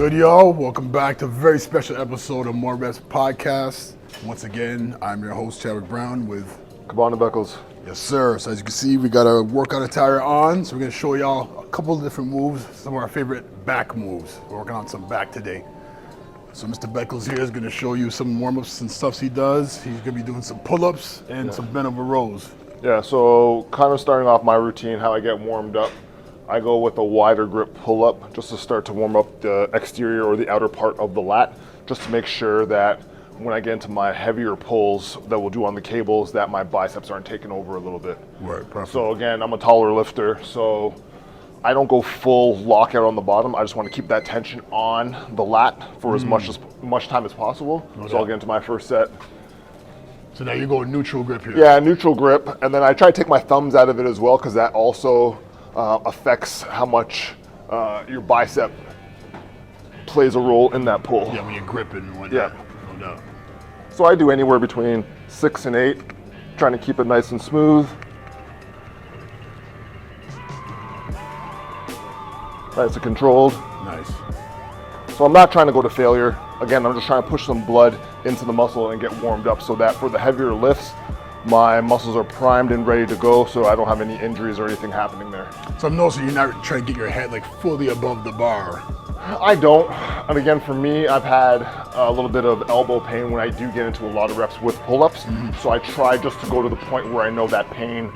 good, y'all? Welcome back to a very special episode of More Reps Podcast. Once again, I'm your host, Chadwick Brown, with Cabana Beckles. Yes, sir. So as you can see, we got our workout attire on. So we're going to show y'all a couple of different moves, some of our favorite back moves. We're working on some back today. So Mr. Beckles here is going to show you some warm-ups and stuff he does. He's going to be doing some pull-ups and some bent over rows. Yeah, so kind of starting off my routine, how I get warmed up. I go with a wider grip pull-up just to start to warm up the exterior or the outer part of the lat, just to make sure that when I get into my heavier pulls that we'll do on the cables, that my biceps aren't taking over a little bit. Right, perfect. So again, I'm a taller lifter, so I don't go full lockout on the bottom. I just want to keep that tension on the lat for as much time as possible. So I'll get into my first set. So now you go neutral grip here. Yeah, neutral grip, and then I try to take my thumbs out of it as well, because that also affects how much your bicep plays a role in that pull. Yeah, when you're gripping and whatnot. Yeah. No doubt. So I do anywhere between 6 and 8, trying to keep it nice and smooth. Nice and controlled. Nice. So I'm not trying to go to failure. Again, I'm just trying to push some blood into the muscle and get warmed up so that for the heavier lifts, my muscles are primed and ready to go, so I don't have any injuries or anything happening there. So I'm noticing you're not trying to get your head like fully above the bar. I don't. And again, for me, I've had a little bit of elbow pain when I do get into a lot of reps with pull-ups. So I try just to go to the point where I know that pain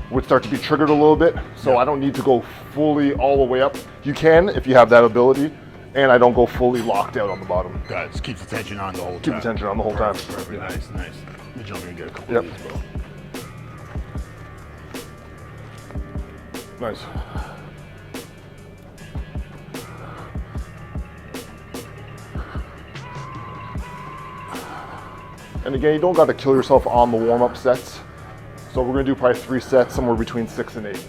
would start to be triggered a little bit. So I don't need to go fully all the way up. You can if you have that ability. And I don't go fully locked out on the bottom. Got it. Just keep the tension on the whole time. Keep the tension on the whole time. Perfect. Yeah. Nice, nice. Let me jump in and get a couple Yep. of these, bro. Nice. And again, you don't got to kill yourself on the warm-up sets. So we're going to do probably 3 sets, somewhere between 6 and 8.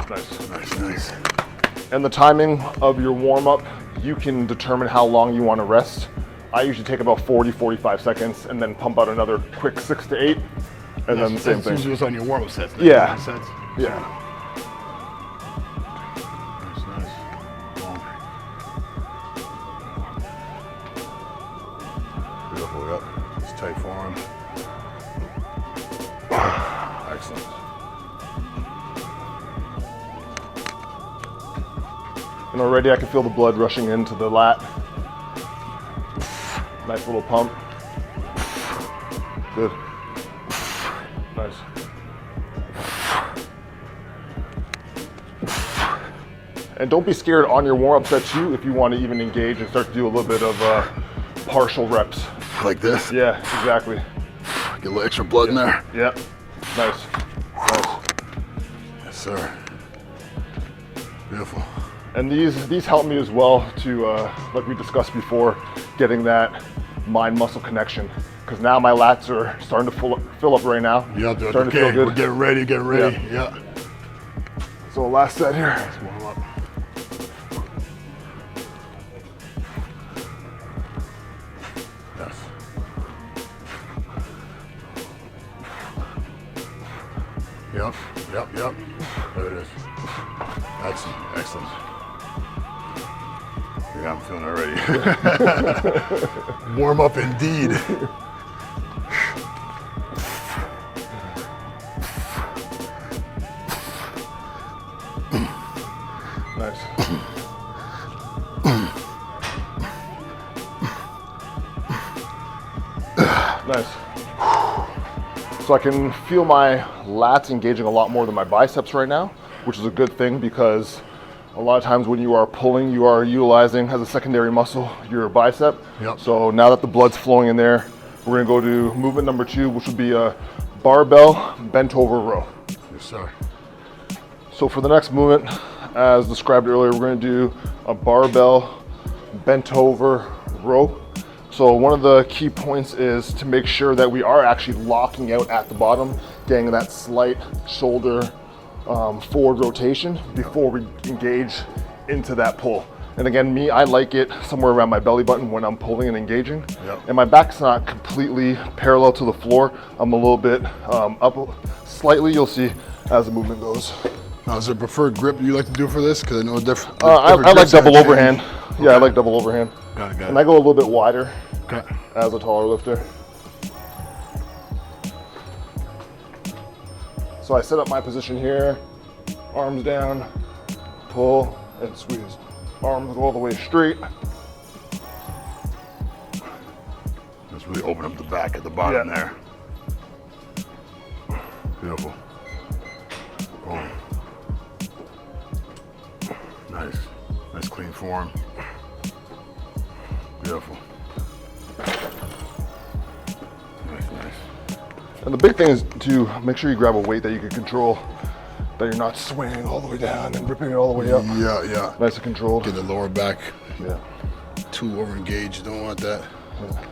Nice. Nice, nice. And the timing of your warm-up, you can determine how long you want to rest. I usually take about 40-45 seconds and then pump out another quick 6 to 8, and then the same That's thing. usually what's on your warm-up sets. Yeah. Sets. Yeah. Nice, nice. Boom. Beautiful, yep. It's tight form. Excellent. And already I can feel the blood rushing into the lat. Nice little pump. Good. Nice. And don't be scared on your warm-up set too if you want to even engage and start to do a little bit of partial reps. Like this? Yeah, exactly. Get a little extra blood in there. Yep. Nice. Nice. Yes, sir. Beautiful. And these help me as well to, like we discussed before, getting that mind-muscle connection. Because now my lats are starting to fill up right now. Yeah, dude. Starting to Okay, feel good. we're getting ready, get ready. Yeah. Yeah. So last set here. Let's warm up. Yes. Yep, yep, yep. There it is. Excellent, excellent. Yeah, I'm feeling it already. Warm up indeed. Nice. Nice. So I can feel my lats engaging a lot more than my biceps right now, which is a good thing because a lot of times when you are pulling, you are utilizing as a secondary muscle your bicep. Yep. So now that the blood's flowing in there, we're gonna go to movement number 2, which will be a barbell bent over row. Yes, sir. So for the next movement, as described earlier, we're going to do a barbell bent over row. So one of the key points is to make sure that we are actually locking out at the bottom, getting that slight shoulder forward rotation before we engage into that pull. And again, me, I like it somewhere around my belly button when I'm pulling and engaging. Yep. And my back's not completely parallel to the floor. I'm a little bit up slightly, you'll see as the movement goes. Now, is there a preferred grip you like to do for this? Because I know different. I like double overhand. Yeah, I like double overhand. Got it. And I go a little bit wider Okay. as a taller lifter. So I set up my position here, arms down, pull and squeeze. Arms go all the way straight. Let's really open up the back at the bottom there. Beautiful. Boom. Nice. Nice clean form. Beautiful. Nice. And the big thing is to make sure you grab a weight that you can control, that you're not swinging all the way down and ripping it all the way up. Yeah. Nice and controlled. Get the lower back Yeah. too over engaged. Don't want that. Yeah.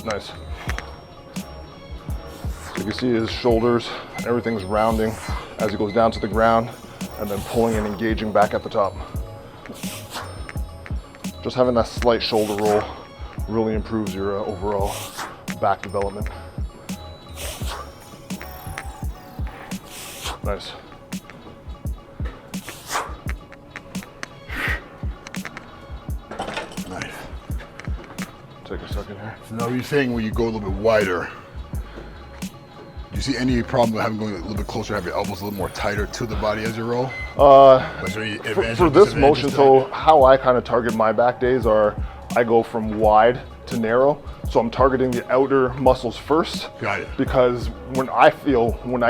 Nice. You can see his shoulders, everything's rounding as he goes down to the ground and then pulling and engaging back at the top. Just having that slight shoulder roll really improves your overall back development. Nice. Nice. Take a second here. So now you're saying when you go a little bit wider, do you see any problem with having going a little bit closer, have your elbows a little more tighter to the body as you roll? Is there any advantage For or this disadvantage motion, to so that? how I kind of target my back days are, I go from wide to narrow. So I'm targeting the outer muscles first. Got it. Because when I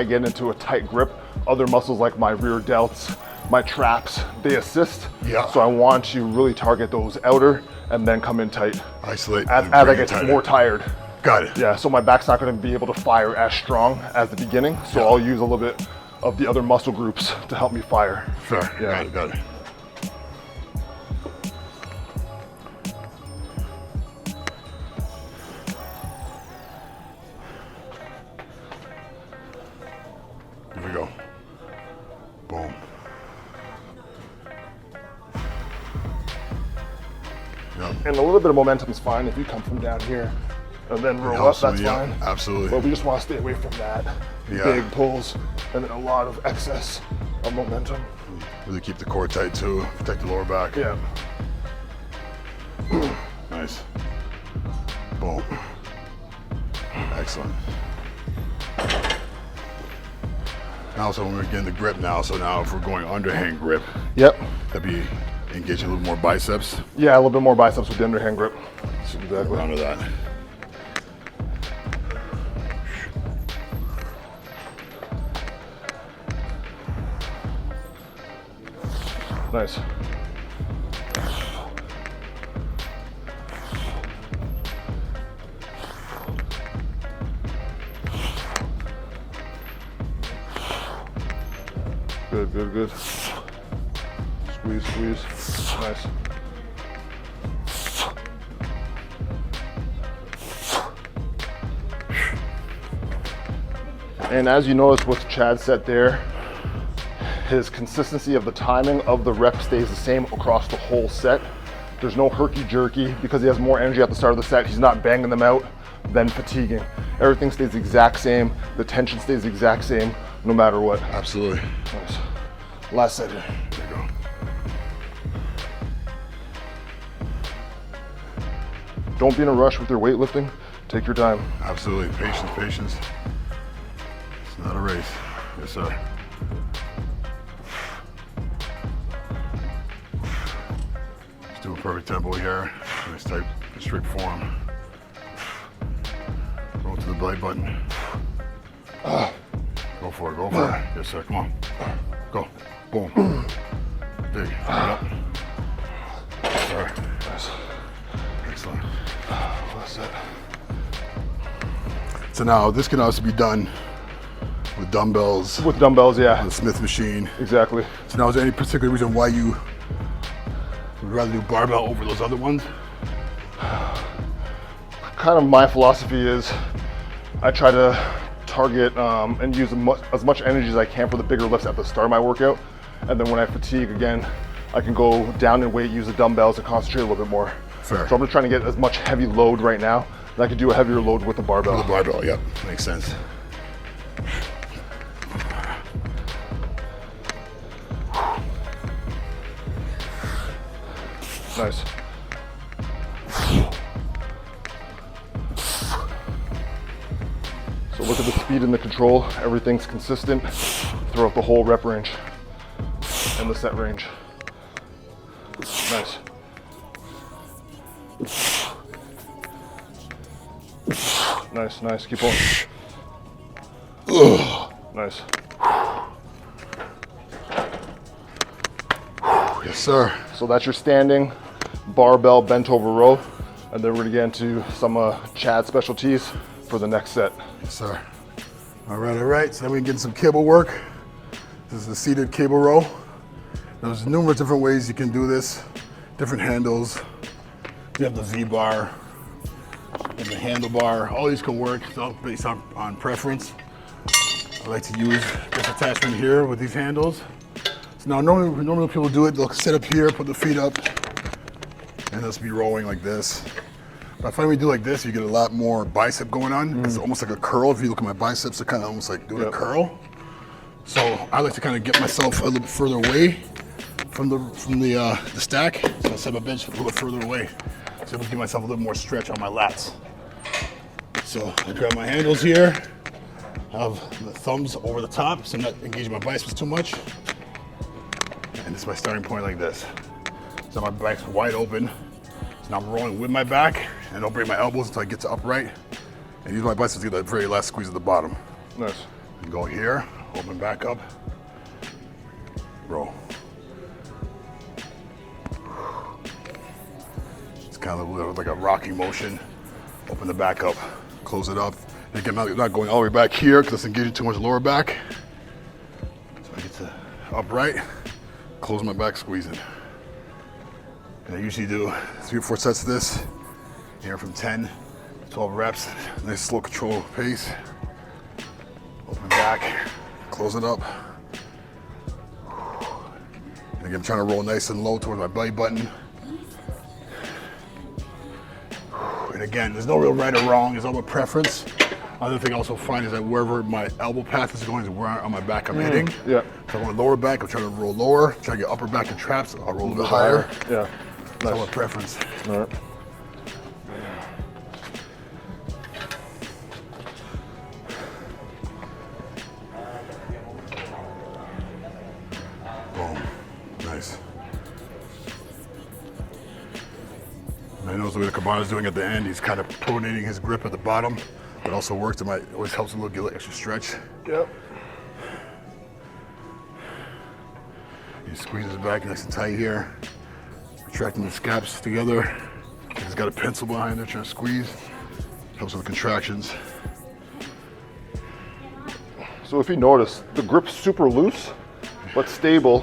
get into a tight grip, other muscles like my rear delts, my traps, they assist. Yeah. So I want to really target those outer and then come in tight. Isolate. As and I bring it get tighter. more tired. Got it. Yeah, so my back's not going to be able to fire as strong as the beginning. So Yeah. I'll use a little bit of the other muscle groups to help me fire. Fair. Yeah. Got it. Here we go. Boom. Yep. And a little bit of momentum is fine if you come from down here and then roll up, that's Yeah, fine. absolutely. But we just want to stay away from that. Yeah. Big pulls and then a lot of excess of momentum. Really keep the core tight too. Protect the lower back. Yeah. Nice. Boom. Excellent. Now, so when we're getting the grip now, so now if we're going underhand grip, Yep. that'd be engaging a little more biceps. Yeah, a little bit more biceps with the underhand grip. That's exactly. Round of that. Nice. Good. Squeeze. Nice. And as you notice with Chad set there, his consistency of the timing of the rep stays the same across the whole set. There's no herky-jerky because he has more energy at the start of the set. He's not banging them out, then fatiguing. Everything stays the exact same. The tension stays the exact same, no matter what. Absolutely. Nice. Last set here. There you go. Don't be in a rush with your weightlifting. Take your time. Absolutely. Patience. It's not a race. Yes, sir. Let's do a perfect tempo here. Nice tight, strict form. Roll to the belly button. Go for it. Yes, sir. Come on. Go. Boom. Dig. Yep. Sorry. Nice. Excellent. Last set. So now this can also be done with dumbbells, With dumbbells, yeah. the Smith machine. Exactly. So now is there any particular reason why you would rather do barbell over those other ones? Kind of my philosophy is I try to target and use as much energy as I can for the bigger lifts at the start of my workout. And then when I fatigue again, I can go down in weight, use the dumbbells and concentrate a little bit more. Fair. So I'm just trying to get as much heavy load right now And I can do a heavier load with the barbell. With the barbell, yep, makes sense. Nice. So look at the speed and the control. Everything's consistent throughout the whole rep range and the set range. Nice. Nice, nice. Keep going. Nice. Yes, sir. So that's your standing barbell bent over row. And then we're gonna get into some Chad specialties for the next set. Yes, sir. All right. So then we can get some cable work. This is the seated cable row. There's numerous different ways you can do this. Different handles. You have the Z-bar and the handlebar. All these can work. It's all based on preference. I like to use this attachment here with these handles. So now normally people do it, they'll sit up here, put the feet up, and they'll just be rowing like this. But I find when you do like this, you get a lot more bicep going on. It's almost like a curl. If you look at my biceps, they're kind of almost like doing a curl. So I like to kind of get myself a little bit further away from the stack. So I set my bench a little bit further away. So I give myself a little more stretch on my lats. So I grab my handles here. I have the thumbs over the top, so I'm not engaging my biceps too much. And this is my starting point like this. So my back's wide open. So now I'm rolling with my back, and I'll bring my elbows until I get to upright. And use my biceps to get that very last squeeze at the bottom. Nice. And go here, open back up, roll. It's kind of a little like a rocking motion. Open the back up, close it up. And again, I'm not going all the way back here because it's engaging too much lower back. So I get to upright, close my back, squeezing. And I usually do 3 or 4 sets of this, here from 10 to 12 reps. Nice slow control pace. Open back, close it up. And again, I'm trying to roll nice and low towards my belly button. And again, there's no real right or wrong, it's all about preference. Another thing I also find is that wherever my elbow path is going is where on my back I'm hitting. Yeah. So I want lower back, I'm trying to roll lower. Try to get upper back in traps, I'll roll a little bit higher. Yeah. It's all about preference. All right. Boom. Nice. And I notice the way the Cabana's doing at the end, he's kind of pronating his grip at the bottom. That also works. It might always helps a little, get a little extra stretch. Yep. He squeezes back nice and tight here. Retracting the scaps together. He's got a pencil behind there trying to squeeze. Helps with the contractions. So if you notice, the grip's super loose, but stable,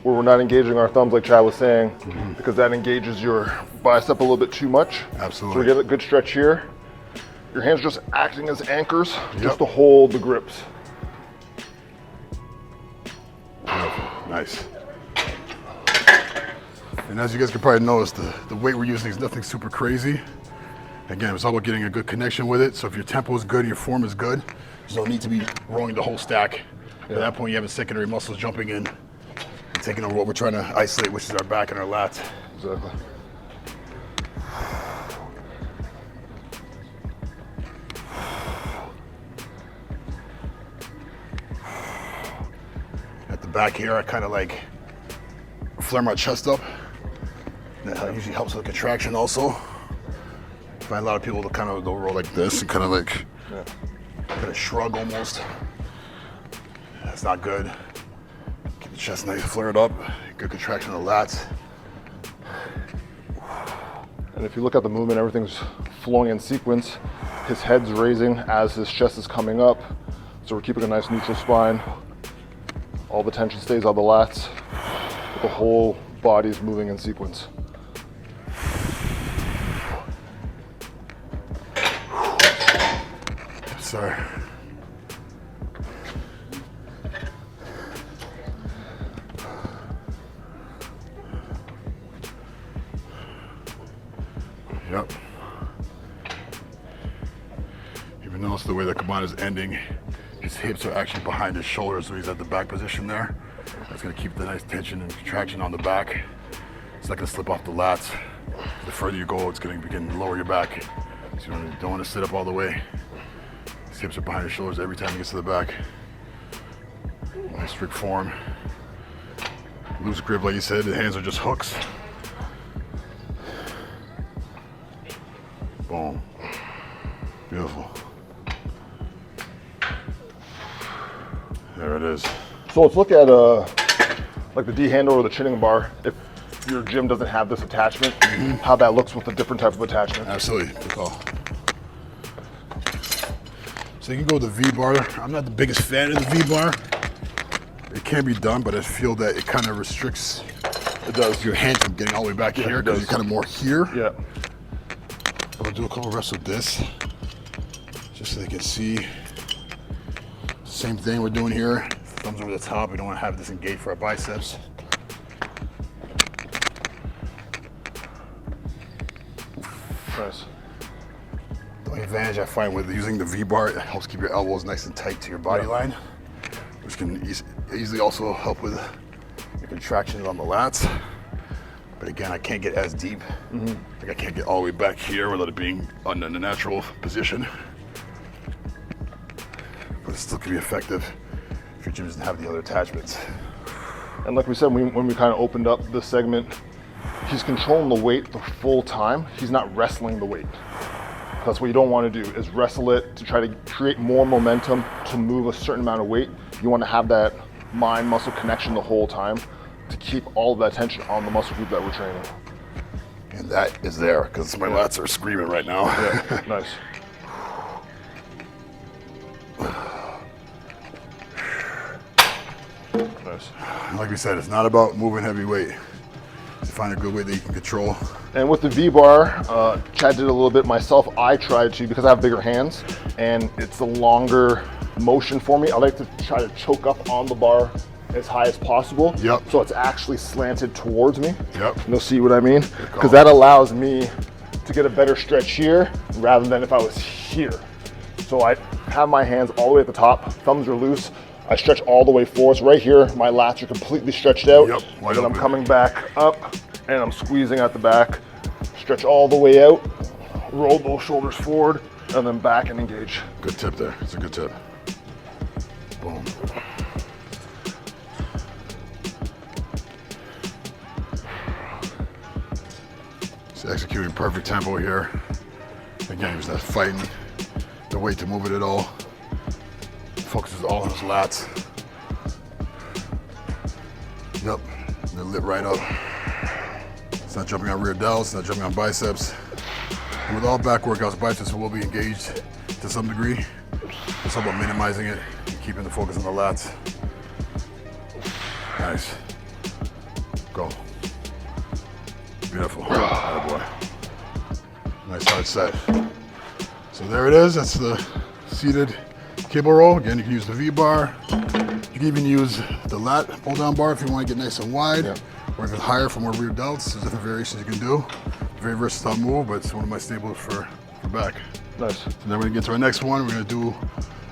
where we're not engaging our thumbs like Chad was saying, because that engages your bicep a little bit too much. Absolutely. So we get a good stretch here. Your hands are just acting as anchors just to hold the grips. Nice. And as you guys can probably notice, the weight we're using is nothing super crazy. Again, it's all about getting a good connection with it. So if your tempo is good and your form is good, there's no need to be rolling the whole stack. At that point, you have the secondary muscles jumping in and taking over what we're trying to isolate, which is our back and our lats. Exactly. At the back here, I kind of like flare my chest up. That usually helps with the contraction also. I find a lot of people will kind of go roll like this and kind of like kind of shrug almost. That's not good. Keep the chest nice, flare it up. Good contraction of the lats. And if you look at the movement, everything's flowing in sequence. His head's raising as his chest is coming up. So we're keeping a nice neutral spine. All the tension stays on the lats. But the whole body's moving in sequence. Sorry. Yep. And notice the way the cabana is ending. His hips are actually behind his shoulders, so he's at the back position there. That's gonna keep the nice tension and contraction on the back. It's not gonna slip off the lats. The further you go, it's gonna begin to lower your back. So you don't wanna sit up all the way. His hips are behind his shoulders every time he gets to the back. Nice strict form. Loose grip, like you said, the hands are just hooks. Boom. Beautiful. There it is. So let's look at like the D handle or the chinning bar. If your gym doesn't have this attachment, how that looks with a different type of attachment. Absolutely, good call. So you can go with the V-bar. I'm not the biggest fan of the V-bar. It can be done, but I feel that it kind of restricts your hands from getting all the way back here because you're kind of more here. Yeah. I'm gonna do a couple reps with this, just so they can see. Same thing we're doing here. Thumbs over the top. We don't want to have this engaged for our biceps. Nice. The only advantage I find with using the V-bar, it helps keep your elbows nice and tight to your body line, which can easily also help with your contractions on the lats. But again, I can't get as deep. Like I can't get all the way back here without it being in the natural position. But it still can be effective if your gym doesn't have the other attachments. And like we said, when we kind of opened up this segment, he's controlling the weight the full time. He's not wrestling the weight. That's what you don't want to do, is wrestle it to try to create more momentum to move a certain amount of weight. You want to have that mind-muscle connection the whole time to keep all of that tension on the muscle group that we're training. And that is there, because my lats are screaming right now. Yeah, nice. Nice. Like we said, it's not about moving heavy weight. It's find a good weight that you can control. And with the V-bar, Chad did a little bit myself. I tried to, because I have bigger hands and it's a longer motion for me, I like to try to choke up on the bar as high as possible. Yep. So it's actually slanted towards me. Yep. And you'll see what I mean? Because that allows me to get a better stretch here rather than if I was here. So I have my hands all the way at the top, thumbs are loose. I stretch all the way forward. So right here, my lats are completely stretched out. Yep, and then I'm coming back up and I'm squeezing at the back. Stretch all the way out, roll both shoulders forward, and then back and engage. Good tip there. It's a good tip. Boom. He's executing perfect tempo here. Again, he's not fighting the weight to move it at all. Focuses all on his lats. Yep, they're lit right up. It's not jumping on rear delts, it's not jumping on biceps. And with all back workouts, biceps will be engaged to some degree. It's all about minimizing it and keeping the focus on the lats. Nice. Go. Beautiful. Atta boy. Nice hard set. So there it is. That's the seated cable roll. Again, you can use the V-bar. You can even use the lat pull-down bar if you want to get nice and wide, or even higher for more rear delts. There's different variations you can do. Very versatile move, but it's one of my staples for back. Nice. So then we're gonna get to our next one. We're gonna do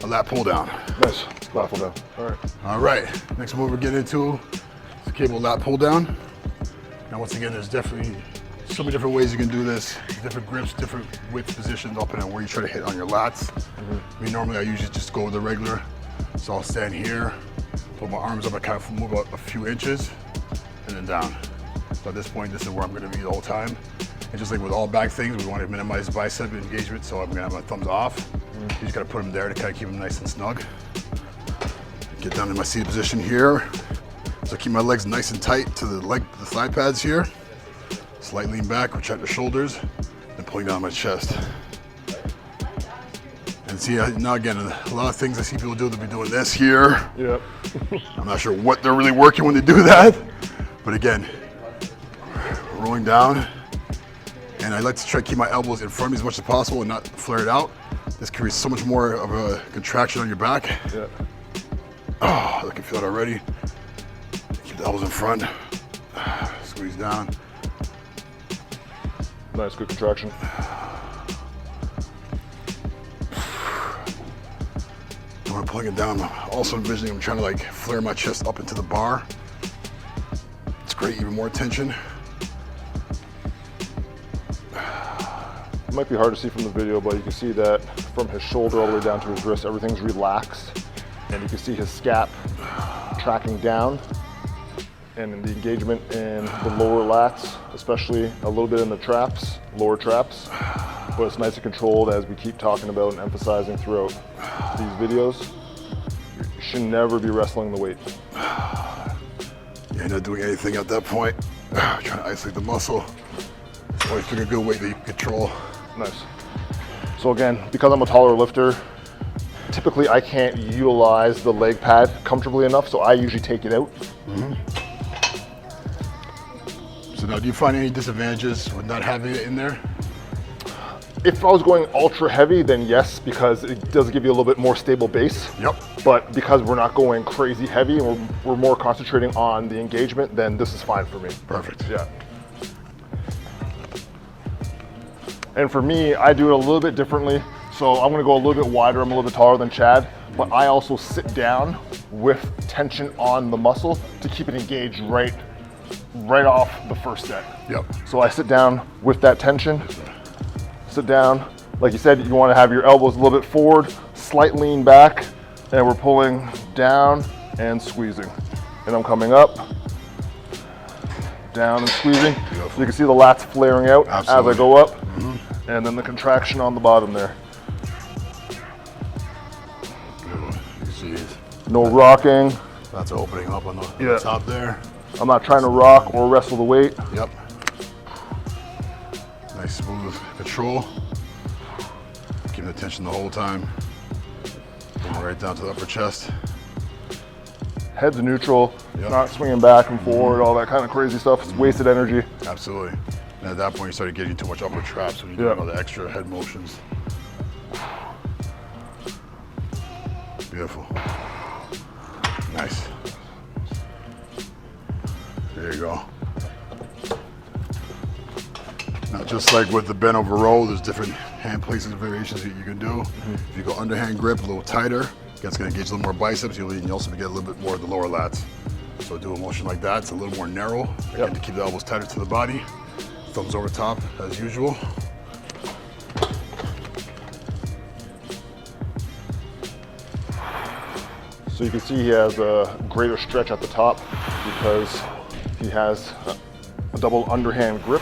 a lat pull-down. Nice. Lat pull-down. All right. All right. Next move we're getting into is the cable lat pull-down. Now, once again, there's definitely so many different ways you can do this. Different grips, different width positions, up and where you try to hit on your lats. I mean, normally I usually just go with the regular. So I'll stand here, put my arms up, I kind of move out a few inches, and then down. So at this point, this is where I'm gonna be the whole time. And just like with all back things, we want to minimize bicep engagement, so I'm gonna have my thumbs off. You just gotta put them there to kind of keep them nice and snug. Get down in my seated position here. So keep my legs nice and tight to the thigh pads here. Slight lean back, retract the shoulders, and pulling down my chest. And see, now again, a lot of things I see people do, they'll be doing this here. Yep. I'm not sure what they're really working when they do that. But again, rolling down. And I like to try to keep my elbows in front of me as much as possible and not flare it out. This creates so much more of a contraction on your back. Yeah. Oh, I can feel it already. Keep the elbows in front. Squeeze down. Nice, good contraction. when I'm pulling it down, I'm also envisioning I'm trying to like flare my chest up into the bar. It's great, even more tension. It might be hard to see from the video, but you can see that from his shoulder all the way down to his wrist, everything's relaxed. And you can see his scap tracking down. And in the engagement in the lower lats, especially a little bit in the traps, lower traps. But it's nice and controlled, as we keep talking about and emphasizing throughout these videos. You should never be wrestling the weight. You're not doing anything at that point. Trying to isolate the muscle. Always pick a good weight that you can control. Nice. So again, because I'm a taller lifter, typically I can't utilize the leg pad comfortably enough, so I usually take it out. So now, do you find any disadvantages with not having it in there? If I was going ultra heavy, then yes, because it does give you a little bit more stable base. Yep. But because we're not going crazy heavy and we're more concentrating on the engagement, then this is fine for me. Perfect. Yeah. And for me, I do it a little bit differently. So I'm gonna go a little bit wider, I'm a little bit taller than Chad, but I also sit down with tension on the muscle to keep it engaged right off the first set. Yep. So I sit down with that tension, sit down. Like you said, you wanna have your elbows a little bit forward, slight lean back, and we're pulling down and squeezing. And I'm coming up, down and squeezing. Beautiful. You can see the lats flaring out Absolutely. as I go up, and then the contraction on the bottom there. You see No rocking. that's opening up on the Yeah. top there. I'm not trying to rock or wrestle the weight. Yep. Nice smooth control. Keeping the tension the whole time. Going right down to the upper chest. Head's neutral, Yep. not swinging back and forward, all that kind of crazy stuff. It's wasted energy. Absolutely. And at that point, you started getting too much upper traps when you do Yep. all the extra head motions. Beautiful. Nice. There you go. Now, just like with the bent over row, there's different hand placement variations that you can do. If you go underhand grip, a little tighter, that's going to engage a little more biceps. You also get a little bit more of the lower lats. So do a motion like that. It's a little more narrow. Again, to keep the elbows tighter to the body. Thumbs over top as usual. So you can see he has a greater stretch at the top because he has a double underhand grip.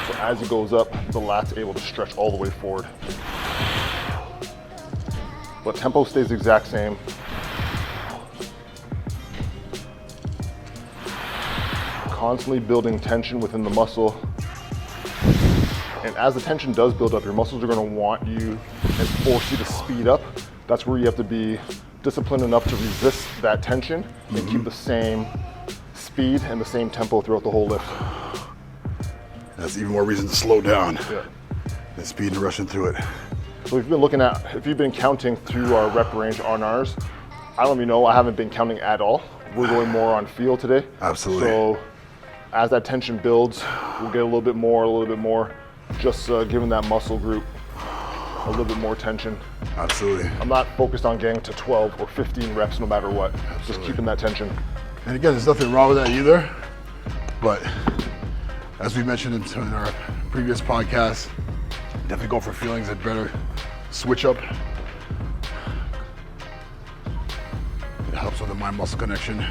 So as he goes up, the lat's able to stretch all the way forward. But tempo stays the exact same. Constantly building tension within the muscle. And as the tension does build up, your muscles are going to want you and force you to speed up. That's where you have to be disciplined enough to resist that tension and keep the same speed and the same tempo throughout the whole lift. That's even more reason to slow down Yeah. and speed and rushing through it. So if you've been counting through our rep range on ours, I don't even know, I haven't been counting at all. We're going more on feel today. Absolutely. So as that tension builds, we'll get a little bit more, just giving that muscle group a little bit more tension. Absolutely. I'm not focused on getting to 12 or 15 reps no matter what. Just keeping that tension. And again, there's nothing wrong with that either. But as we mentioned in our previous podcast, definitely go for feelings that better switch up. It helps with the mind-muscle connection.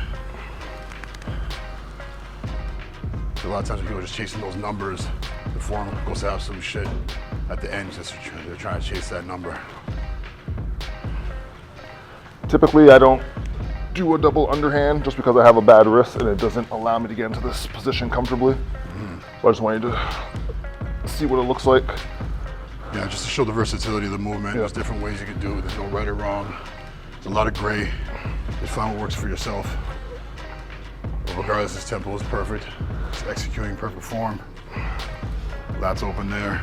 So a lot of times when people are just chasing those numbers, the form goes to absolute shit at the end, just they're trying to chase that number. Typically, I don't do a double underhand just because I have a bad wrist and it doesn't allow me to get into this position comfortably. So I just wanted to see what it looks like. Yeah, just to show the versatility of the movement. Yeah. There's different ways you can do it. There's no right or wrong. There's a lot of gray. Just find what works for yourself. But regardless, this tempo is perfect. It's executing perfect form. Lats open there,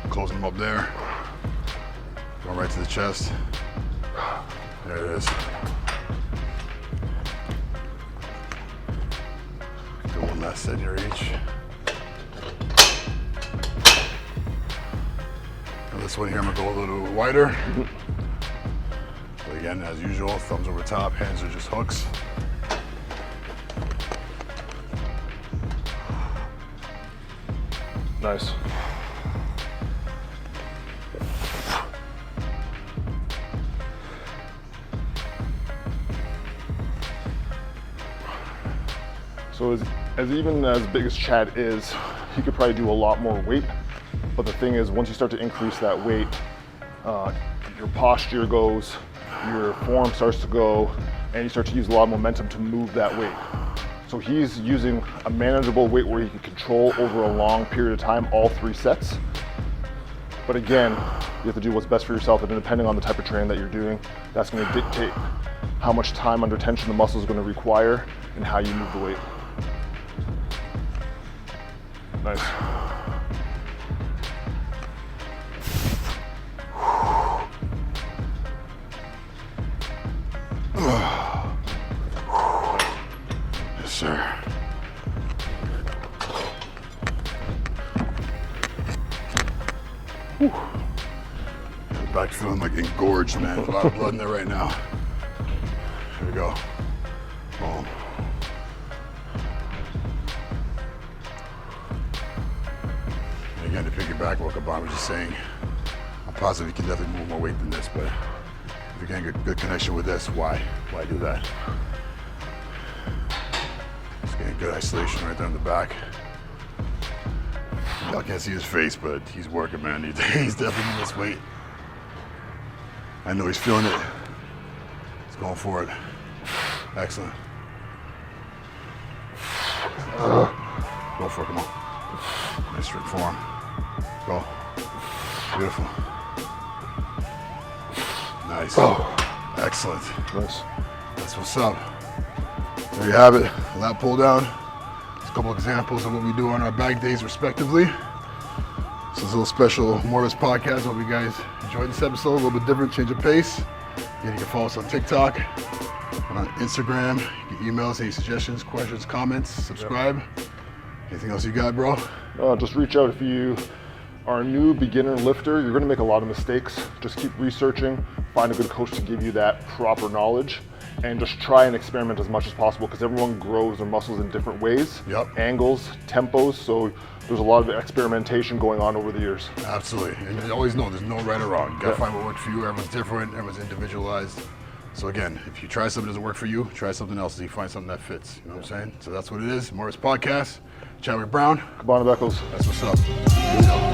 closing them up there. Going right to the chest. There it is. Do one last set here each. Now this one here, I'm gonna go a little wider. So Again, as usual, thumbs over top, hands are just hooks. Nice. So as even as big as Chad is, he could probably do a lot more weight. But the thing is, once you start to increase that weight, your posture goes, your form starts to go, and you start to use a lot of momentum to move that weight. So he's using a manageable weight where he can control over a long period of time, all 3 sets. But again, you have to do what's best for yourself, and depending on the type of training that you're doing, that's going to dictate how much time under tension the muscle is going to require and how you move the weight. Nice. Yes, sir. Whew. Back feeling like engorged, man. There's a lot of blood in there right now. Here we go. Boom. And again, to piggyback what Kaban was just saying, I'm positive you can definitely move more weight than this, but if you're getting a good connection with this, why do that? Just getting good isolation right there in the back. Y'all can't see his face, but he's working, man. He's definitely moving this weight. I know he's feeling it. He's going for it. Excellent. Go for it, come on. Nice strict form. Go. Beautiful. Nice. Excellent. Nice. That's what's up. There you have it. Lat pull down. Just a couple examples of what we do on our back days respectively. This is a little special Morris podcast. Hope you guys enjoyed this episode. A little bit different, change of pace. Again, you can follow us on TikTok, on Instagram. You can email us any suggestions, questions, comments, subscribe. Anything else you got, bro? Just reach out if you are a new beginner lifter. You're going to make a lot of mistakes. Just keep researching, find a good coach to give you that proper knowledge, and just try and experiment as much as possible because everyone grows their muscles in different ways, angles, tempos. So there's a lot of experimentation going on over the years. Absolutely. And you always know there's no right or wrong. You gotta find what works for you. Everyone's different, everyone's individualized. So again, if you try something that doesn't work for you, try something else until you find something that fits. You know what I'm saying? So that's what it is. Morris Podcast. Chadwick Brown. Cabana Beckles. That's what's up. Here we go.